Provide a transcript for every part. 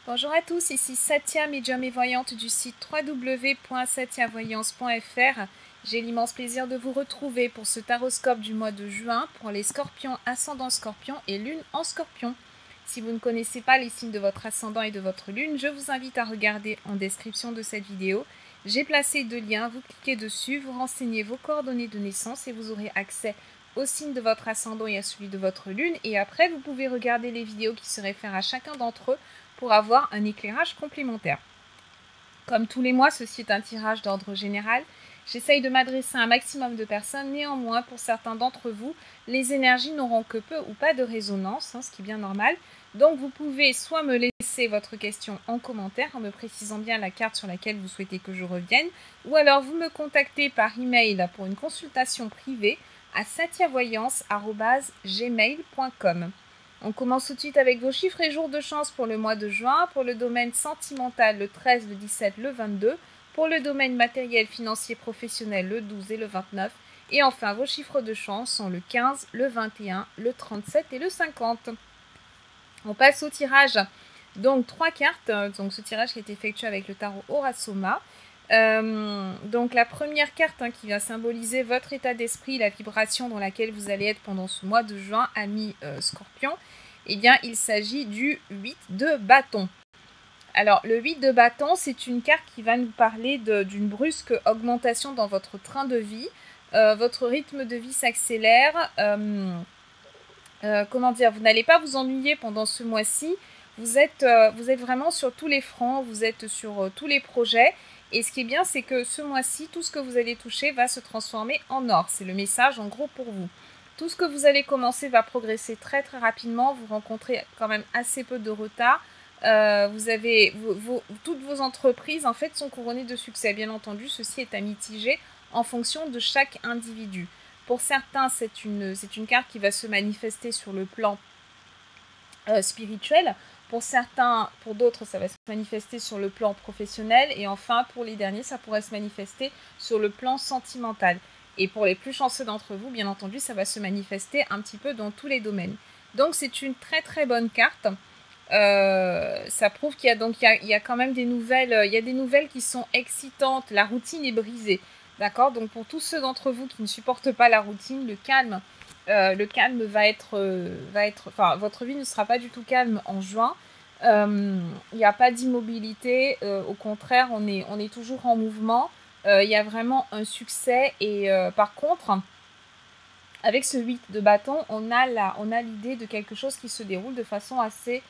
Bonjour à tous, ici Satya, médium et voyante du site www.satyavoyance.fr. J'ai l'immense plaisir de vous retrouver pour ce taroscope du mois de juin pour les scorpions, ascendant scorpion et lune en scorpion. Si vous ne connaissez pas les signes de votre ascendant et de votre lune, je vous invite à regarder en description de cette vidéo. J'ai placé 2 liens, vous cliquez dessus, vous renseignez vos coordonnées de naissance et vous aurez accès au signe de votre ascendant et à celui de votre lune. Et après, vous pouvez regarder les vidéos qui se réfèrent à chacun d'entre eux pour avoir un éclairage complémentaire. Comme tous les mois, ceci est un tirage d'ordre général. J'essaye de m'adresser à un maximum de personnes, néanmoins, pour certains d'entre vous, les énergies n'auront que peu ou pas de résonance, ce qui est bien normal. Donc vous pouvez soit me laisser votre question en commentaire en me précisant bien la carte sur laquelle vous souhaitez que je revienne, ou alors vous me contactez par email pour une consultation privée à satyavoyance@gmail.com. On commence tout de suite avec vos chiffres et jours de chance pour le mois de juin. Pour le domaine sentimental, le 13, le 17, le 22. Pour le domaine matériel, financier, professionnel, le 12 et le 29. Et enfin, vos chiffres de chance sont le 15, le 21, le 37 et le 50. On passe au tirage. Donc, 3 cartes. Donc, ce tirage qui est effectué avec le tarot Aura-Soma. Donc la première carte qui va symboliser votre état d'esprit, la vibration dans laquelle vous allez être pendant ce mois de juin, ami Scorpion, eh bien il s'agit du 8 de bâton. Alors le 8 de bâton, c'est une carte qui va nous parler d'une brusque augmentation dans votre train de vie. Votre rythme de vie s'accélère. Comment dire, vous n'allez pas vous ennuyer pendant ce mois-ci. Vous êtes vraiment sur tous les fronts, vous êtes sur tous les projets. Et ce qui est bien, c'est que ce mois-ci, tout ce que vous allez toucher va se transformer en or. C'est le message en gros pour vous. Tout ce que vous allez commencer va progresser très très rapidement. Vous rencontrez quand même assez peu de retard. Vous avez toutes vos entreprises en fait sont couronnées de succès. Bien entendu, ceci est à mitiger en fonction de chaque individu. Pour certains, c'est une carte qui va se manifester sur le plan spirituel. Pour d'autres, ça va se manifester sur le plan professionnel. Et enfin, pour les derniers, ça pourrait se manifester sur le plan sentimental. Et pour les plus chanceux d'entre vous, bien entendu, ça va se manifester un petit peu dans tous les domaines. Donc, c'est une très très bonne carte. Ça prouve qu'il y a quand même des nouvelles. Il y a des nouvelles qui sont excitantes. La routine est brisée. D'accord? Donc, pour tous ceux d'entre vous qui ne supportent pas la routine, le calme va être, enfin, votre vie ne sera pas du tout calme en juin. Il n'y a pas d'immobilité, au contraire, on est toujours en mouvement. Il y a vraiment un succès et par contre, avec ce 8 de bâton, on a l'idée de quelque chose qui se déroule de façon assez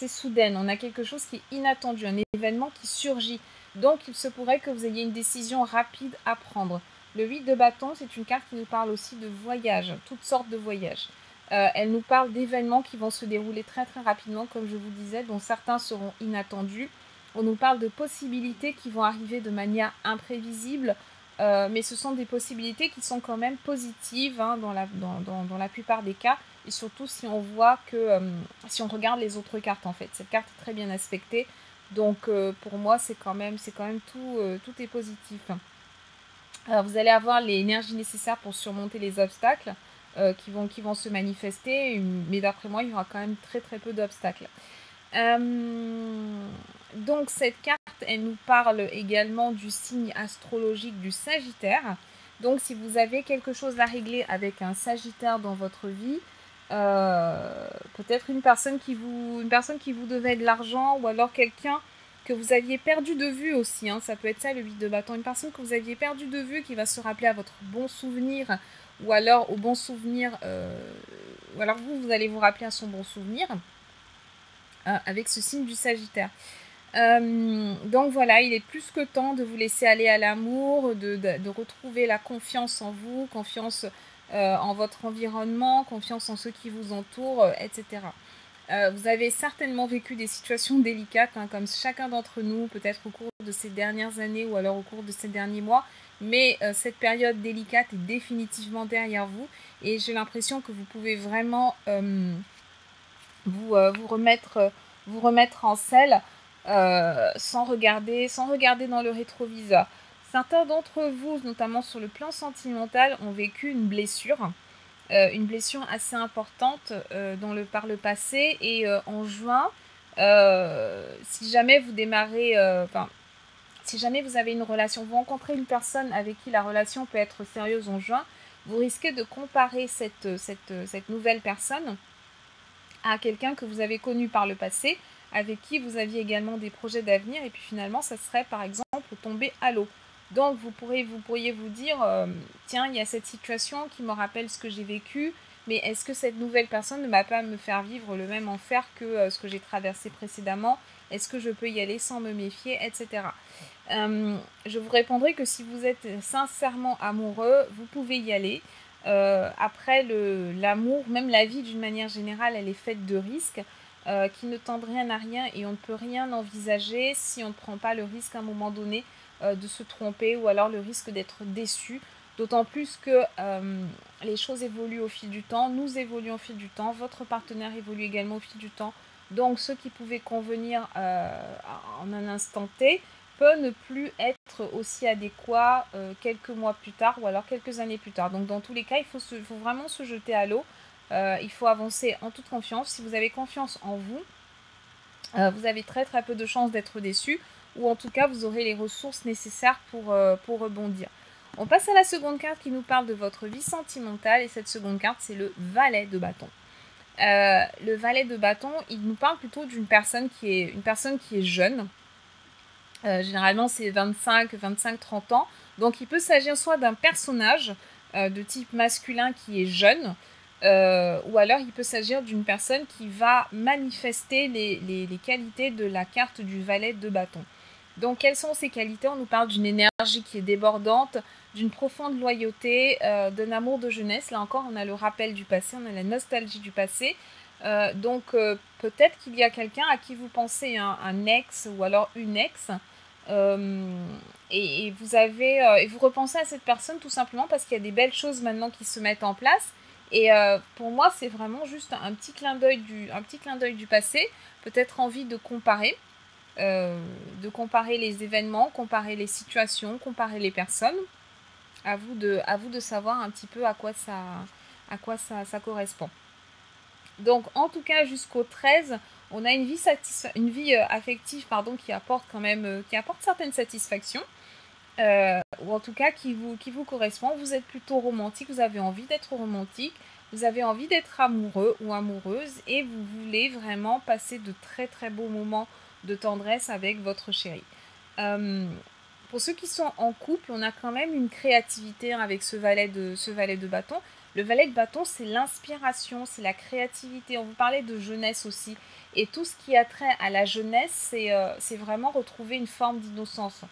soudaine. On a quelque chose qui est inattendu, un événement qui surgit. Donc, il se pourrait que vous ayez une décision rapide à prendre. Le 8 de bâton, c'est une carte qui nous parle aussi de voyages, toutes sortes de voyages. Elle nous parle d'événements qui vont se dérouler très très rapidement, comme je vous disais, dont certains seront inattendus. On nous parle de possibilités qui vont arriver de manière imprévisible, mais ce sont des possibilités qui sont quand même positives dans la plupart des cas, et surtout si on voit que, si on regarde les autres cartes en fait. Cette carte est très bien aspectée, donc pour moi c'est quand même tout est positif. Alors, vous allez avoir l'énergie nécessaire pour surmonter les obstacles qui vont se manifester, mais d'après moi il y aura quand même très très peu d'obstacles. Donc cette carte, elle nous parle également du signe astrologique du Sagittaire. Donc si vous avez quelque chose à régler avec un Sagittaire dans votre vie, peut-être une personne qui vous devait de l'argent, ou alors quelqu'un que vous aviez perdu de vue aussi, ça peut être ça le 8 de bâton, une personne que vous aviez perdu de vue qui va se rappeler à votre bon souvenir, ou alors au bon souvenir, ou alors vous allez vous rappeler à son bon souvenir, avec ce signe du Sagittaire. Donc voilà, il est plus que temps de vous laisser aller à l'amour, de retrouver la confiance en vous, confiance en votre environnement, confiance en ceux qui vous entourent, etc. Vous avez certainement vécu des situations délicates, comme chacun d'entre nous, peut-être au cours de ces dernières années ou alors au cours de ces derniers mois, mais cette période délicate est définitivement derrière vous, et j'ai l'impression que vous pouvez vraiment vous remettre en selle, sans regarder dans le rétroviseur. Certains d'entre vous, notamment sur le plan sentimental, ont vécu une blessure assez importante par le passé, et en juin, Si jamais vous démarrez, si jamais vous avez une relation, vous rencontrez une personne avec qui la relation peut être sérieuse en juin, vous risquez de comparer cette nouvelle personne à quelqu'un que vous avez connu par le passé, avec qui vous aviez également des projets d'avenir, et puis finalement, ça serait par exemple tomber à l'eau. Donc vous pourriez vous dire, tiens, il y a cette situation qui me rappelle ce que j'ai vécu, mais est-ce que cette nouvelle personne ne va pas me faire vivre le même enfer que ce que j'ai traversé précédemment? Est-ce que je peux y aller sans me méfier, etc. Je vous répondrai que si vous êtes sincèrement amoureux, vous pouvez y aller. Après, l'amour, même la vie d'une manière générale, elle est faite de risques qui ne tendent rien à rien, et on ne peut rien envisager si on ne prend pas le risque à un moment donné de se tromper, ou alors le risque d'être déçu. D'autant plus que les choses évoluent au fil du temps, nous évoluons au fil du temps, votre partenaire évolue également au fil du temps. Donc ce qui pouvait convenir en un instant T peut ne plus être aussi adéquat quelques mois plus tard, ou alors quelques années plus tard. Donc dans tous les cas, il faut vraiment se jeter à l'eau. Il faut avancer en toute confiance. Si vous avez confiance en vous, vous avez très très peu de chances d'être déçu, ou en tout cas vous aurez les ressources nécessaires pour rebondir. On passe à la seconde carte qui nous parle de votre vie sentimentale, et cette seconde carte, c'est le valet de bâton. Le valet de bâton, il nous parle plutôt d'une personne qui est jeune. Généralement, c'est 25-30 ans. Donc, il peut s'agir soit d'un personnage de type masculin qui est jeune, ou alors il peut s'agir d'une personne qui va manifester les qualités de la carte du valet de bâton. Donc, quelles sont ces qualités? On nous parle d'une énergie qui est débordante, d'une profonde loyauté, d'un amour de jeunesse. Là encore, on a le rappel du passé, on a la nostalgie du passé. Donc, peut-être qu'il y a quelqu'un à qui vous pensez un ex, ou alors une ex, et vous repensez à cette personne tout simplement parce qu'il y a des belles choses maintenant qui se mettent en place. Et pour moi, c'est vraiment juste un petit clin d'œil du passé, peut-être envie de comparer les événements, comparer les situations, comparer les personnes. À vous de savoir un petit peu à quoi ça correspond. Donc en tout cas, jusqu'au 13, on a une vie affective, qui apporte certaines satisfactions, ou en tout cas qui vous correspond. Vous êtes plutôt romantique, vous avez envie d'être romantique, vous avez envie d'être amoureux ou amoureuse, et vous voulez vraiment passer de très très beaux moments de tendresse avec votre chéri. Pour ceux qui sont en couple, on a quand même une créativité avec ce valet de bâton. Le valet de bâton, c'est l'inspiration, c'est la créativité. On vous parlait de jeunesse aussi. Et tout ce qui a trait à la jeunesse, c'est vraiment retrouver une forme d'innocence.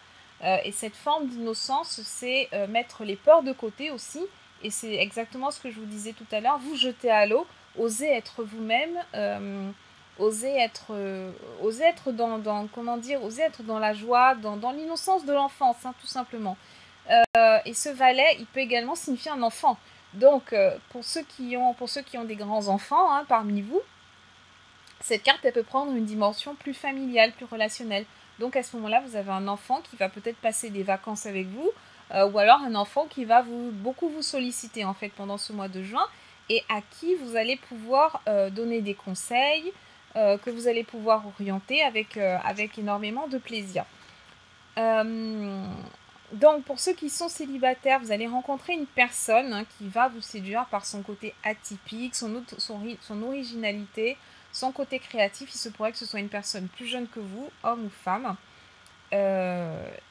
Et cette forme d'innocence, c'est mettre les peurs de côté aussi. Et c'est exactement ce que je vous disais tout à l'heure. Vous jeter à l'eau, oser être vous-même, oser être dans la joie, dans l'innocence de l'enfance, tout simplement. Et ce valet, il peut également signifier un enfant. Donc, pour ceux qui ont des grands enfants parmi vous, cette carte, elle peut prendre une dimension plus familiale, plus relationnelle. Donc, à ce moment-là, vous avez un enfant qui va peut-être passer des vacances avec vous, ou alors un enfant qui va beaucoup vous solliciter en fait pendant ce mois de juin, et à qui vous allez pouvoir donner des conseils, que vous allez pouvoir orienter avec énormément de plaisir. Donc, pour ceux qui sont célibataires, vous allez rencontrer une personne qui va vous séduire par son côté atypique, son originalité, son côté créatif. Il se pourrait que ce soit une personne plus jeune que vous, homme ou femme.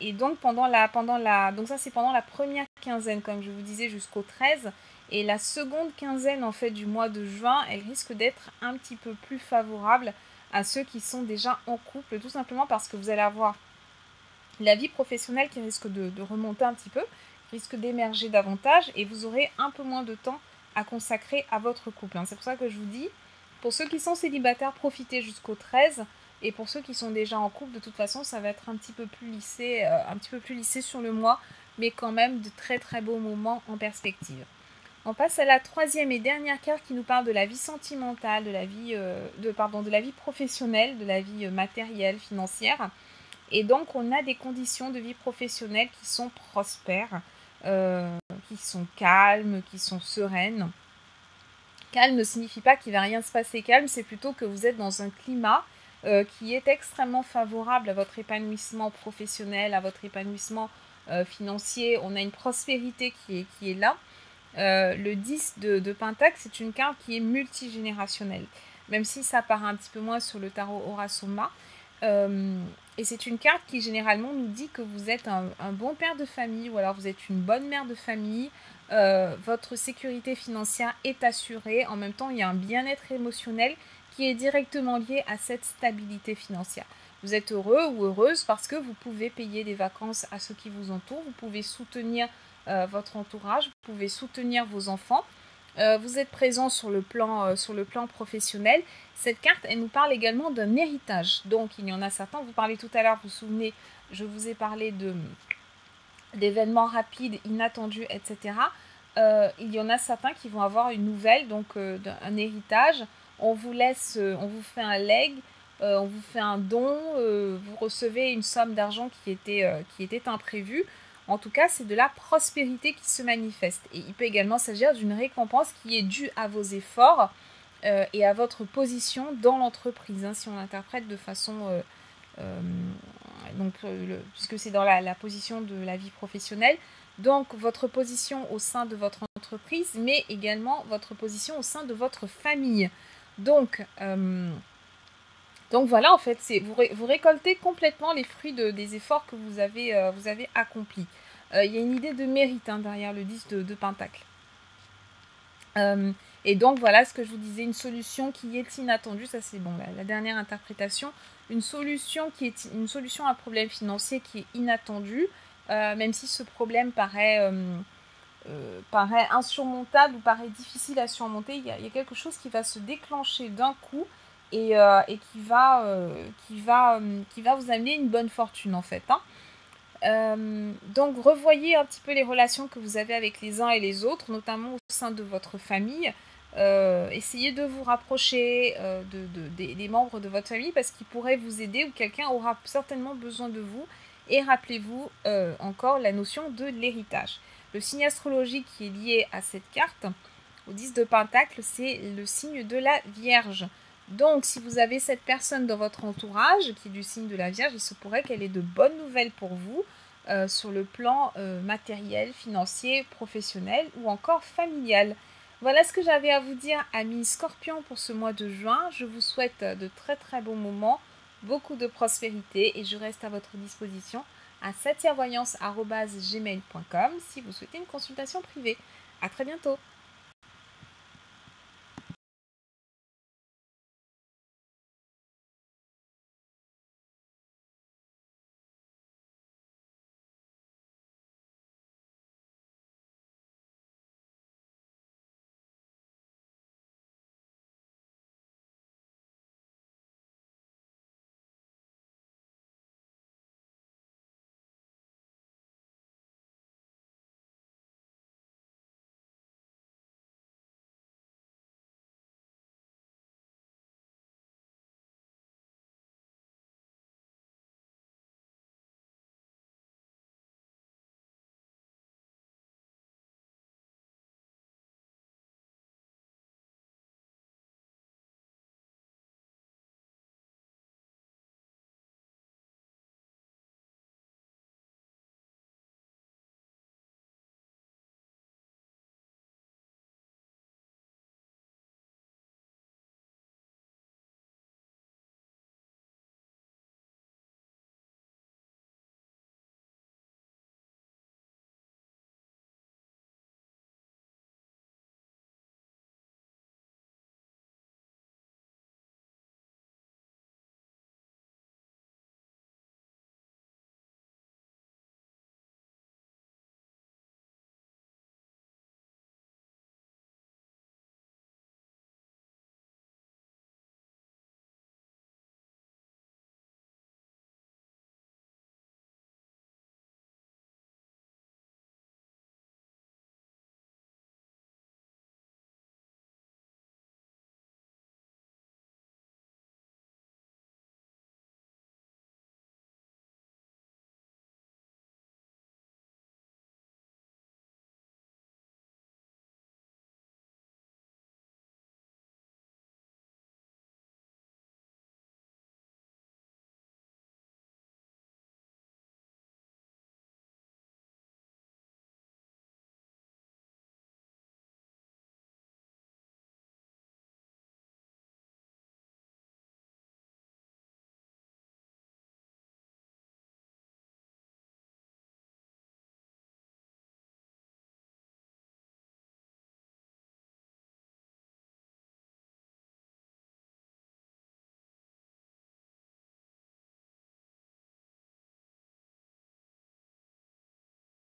Et donc, donc ça, c'est pendant la première quinzaine, comme je vous disais, jusqu'au 13. Et la seconde quinzaine, en fait, du mois de juin, elle risque d'être un petit peu plus favorable à ceux qui sont déjà en couple, tout simplement parce que vous allez avoir la vie professionnelle qui risque de remonter un petit peu, qui risque d'émerger davantage, et vous aurez un peu moins de temps à consacrer à votre couple. C'est pour ça que je vous dis, pour ceux qui sont célibataires, profitez jusqu'au 13, et pour ceux qui sont déjà en couple, de toute façon, ça va être un petit peu plus lissé sur le mois, mais quand même de très très beaux moments en perspective. On passe à la troisième et dernière carte qui nous parle de la vie sentimentale, de la vie professionnelle, de la vie matérielle, financière. Et donc, on a des conditions de vie professionnelle qui sont prospères, qui sont calmes, qui sont sereines. Calme ne signifie pas qu'il ne va rien se passer calme, c'est plutôt que vous êtes dans un climat qui est extrêmement favorable à votre épanouissement professionnel, à votre épanouissement financier. On a une prospérité qui est là. Le 10 de Pentacle, c'est une carte qui est multigénérationnelle, même si ça paraît un petit peu moins sur le tarot Aura Soma. Et c'est une carte qui généralement nous dit que vous êtes un bon père de famille ou alors vous êtes une bonne mère de famille. Votre sécurité financière est assurée. En même temps, il y a un bien-être émotionnel qui est directement lié à cette stabilité financière. Vous êtes heureux ou heureuse parce que vous pouvez payer des vacances à ceux qui vous entourent, vous pouvez soutenir votre entourage, vous pouvez soutenir vos enfants. Vous êtes présent sur le plan professionnel. Cette carte, elle nous parle également d'un héritage. Donc, il y en a certains, vous parlez tout à l'heure, vous vous souvenez, je vous ai parlé d'événements rapides, inattendus, etc. Il y en a certains qui vont avoir une nouvelle, donc un héritage. On vous fait un leg, on vous fait un don, vous recevez une somme d'argent qui était imprévue. En tout cas, c'est de la prospérité qui se manifeste. Et il peut également s'agir d'une récompense qui est due à vos efforts et à votre position dans l'entreprise, si on l'interprète de façon... puisque c'est dans la position de la vie professionnelle. Donc, votre position au sein de votre entreprise, mais également votre position au sein de votre famille. Donc voilà, en fait, vous récoltez complètement les fruits des efforts que vous avez accomplis. Il y a une idée de mérite derrière le 10 de Pentacle. Et donc voilà ce que je vous disais, une solution qui est inattendue, ça c'est bon, la dernière interprétation, une solution à un problème financier qui est inattendu, même si ce problème paraît insurmontable ou paraît difficile à surmonter, il y a quelque chose qui va se déclencher d'un coup et qui va vous amener une bonne fortune en fait. Donc revoyez un petit peu les relations que vous avez avec les uns et les autres, notamment au sein de votre famille. Essayez de vous rapprocher des membres de votre famille parce qu'ils pourraient vous aider ou quelqu'un aura certainement besoin de vous. Et rappelez-vous encore la notion de l'héritage. Le signe astrologique qui est lié à cette carte, au 10 de Pentacle, c'est le signe de la Vierge. Donc, si vous avez cette personne dans votre entourage qui est du signe de la Vierge, il se pourrait qu'elle ait de bonnes nouvelles pour vous sur le plan matériel, financier, professionnel ou encore familial. Voilà ce que j'avais à vous dire, amis Scorpions, pour ce mois de juin. Je vous souhaite de très très bons moments, beaucoup de prospérité et je reste à votre disposition à satiavoyance@gmail.com si vous souhaitez une consultation privée. À très bientôt.